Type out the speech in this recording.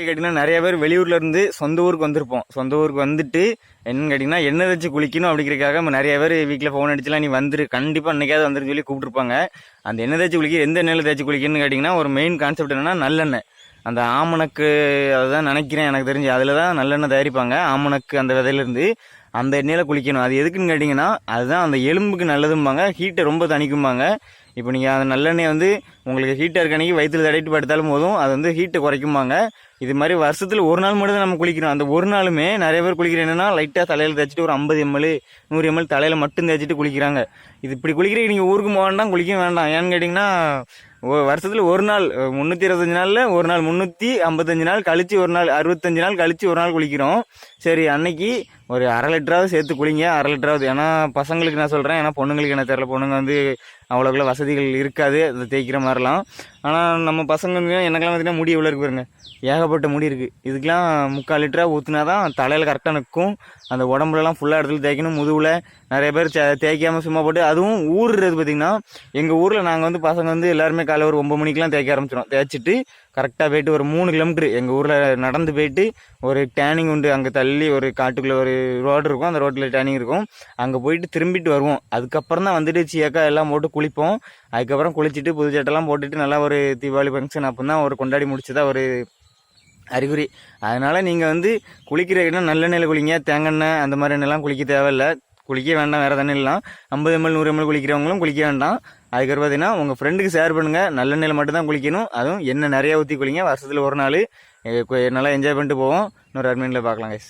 கேட்டிங்கன்னா நிறைய பேர் வெளியூர்ல இருந்து சொந்த ஊருக்கு வந்திருப்போம். சொந்த ஊருக்கு வந்துட்டு என்னன்னு கேட்டிங்கன்னா எண்ணெய் தேய்ச்சி குளிக்கணும் அப்படிங்கிறதுக்காக நிறைய பேர் வீட்டில் ஃபோன் அடிச்சுலாம் நீ வந்துரு கண்டிப்பாக அன்னைக்காவது வந்துருன்னு சொல்லி கூப்பிட்டுருப்பாங்க. அந்த எண்ணெய் தேய்ச்சி குளிக்க எந்த எண்ணெயில் தேய்ச்சி குளிக்கணும்னு கேட்டிங்கன்னா ஒரு மெயின் கான்செப்ட் என்னன்னா நல்லெண்ணெய். அந்த ஆமணக்கு அதுதான் நினைக்கிறேன் எனக்கு தெரிஞ்சு அதில் தான் நல்லெண்ணெய் தயாரிப்பாங்க. ஆமணக்கு அந்த விதையிலேருந்து அந்த எண்ணெயில் குளிக்கணும். அது எதுக்குன்னு கேட்டிங்கன்னா அதுதான் அந்த எலும்புக்கு நல்லதும்பாங்க, ஹீட்டை ரொம்ப தணிக்கும்பாங்க. இப்போ நீங்கள் அந்த நல்லெண்ணெய் உங்களுக்கு ஹீட்டாக இருக்க அன்றைக்கி வயிற்றில் தடவிட்டு படுத்தாலும் போதும், அது ஹீட்டை குறைக்குமாங்க. இது மாதிரி வருஷத்தில் ஒரு நாள் மட்டும் தான் நம்ம குளிக்கிறோம். அந்த ஒரு நாளுமே நிறைய பேர் குளிக்கிற என்னன்னா லைட்டாக தலையில் தேய்ச்சிட்டு ஒரு 50 ml 100 ml தலையில் மட்டும் தேய்ச்சிட்டு குளிக்கிறாங்க. இது இப்படி குளிக்கிறீங்க நீங்கள் ஊருக்கு போக வேண்டாம், குளிக்க வேண்டாம். ஏன்னு கேட்டிங்கன்னா வருஷத்தில் ஒரு நாள் 325 நாளில் ஒரு நாள் 355 நாள் கழித்து ஒரு நாள் 65 நாள் கழித்து ஒரு நாள் குளிக்கிறோம். சரி அன்னைக்கு ஒரு 1/2 லிட்டராவது சேர்த்து குளிங்க, 1/2 லிட்டராவது. ஏன்னா பசங்களுக்கு நான் சொல்கிறேன், ஏன்னா பொண்ணுங்களுக்கு என்ன தெரியல, பொண்ணுங்க அவ்வளோக்குள்ள வசதிகள் இருக்காது அதை தேய்க்கிற மாதிரிலாம். ஆனால் நம்ம பசங்களுக்கு எனக்கெல்லாம் பார்த்தீங்கன்னா முடி எவ்வளோ இருக்கு பாருங்க, ஏகப்பட்ட முடி இருக்குது. இதுக்கெலாம் 3/4 லிட்டராக ஊற்றினா தான் தலையில் கரெக்டாக நிற்கும். அந்த உடம்புலலாம் ஃபுல்லாக இடத்துல தேய்க்கணும். முதுகில் நிறைய பேர் தேய்க்காமல் சும்மா போட்டு, அதுவும் ஊறுறது பார்த்திங்கன்னா எங்கள் ஊரில் நாங்கள் பசங்க எல்லாருமே காலையில் ஒரு 9 மணிக்கெலாம் தேய்க்க ஆரம்பிச்சிடும். தேய்ச்சிட்டு கரெக்டாக போய்ட்டு ஒரு 3 கிலோமீட்டர் எங்கள் ஊரில் நடந்து போய்ட்டு ஒரு டேனிங் உண்டு, அங்கே தள்ளி ஒரு காட்டுக்குள்ளே ஒரு ரோடு இருக்கும், அந்த ரோட்டில் டேனிங் இருக்கும், அங்கே போயிட்டு திரும்பிட்டு வருவோம். அதுக்கப்புறம் தான் சீயக்கா எல்லாம் போட்டு குளிப்போம். அதுக்கப்புறம் குளிச்சுட்டு புது சட்டெல்லாம் போட்டுட்டு நல்லா ஒரு தீபாவளி ஃபங்க்ஷன் அப்போ தான் ஒரு கொண்டாடி முடிச்சதா ஒரு அறிகுறி. அதனால் நீங்கள் குளிக்கிற இடம் நல்லெண்ணெயில் குளிங்க, தேங்காய் அந்த மாதிரி எண்ணெய்லாம் குளிக்க தேவையில்லை, குளிக்க வேண்டாம். வேறு தண்ணிலாம் 50 ml 100 ml குளிக்கிறவங்களும் குளிக்க வேண்டாம். அதுக்கப்புறம் பார்த்தீங்கன்னா உங்கள் ஃப்ரெண்டுக்கு ஷேர் பண்ணுங்கள். நல்லெண்ணெயில் மட்டும் தான் குளிக்கணும், அதுவும் எண்ணெய் நிறையா ஊற்றி குளிங்க. வருஷத்தில் ஒரு நாள் நல்லா என்ஜாய் பண்ணிட்டு போவோம். இன்னொரு அட்மினில் பார்க்கலாம் கைஸ்.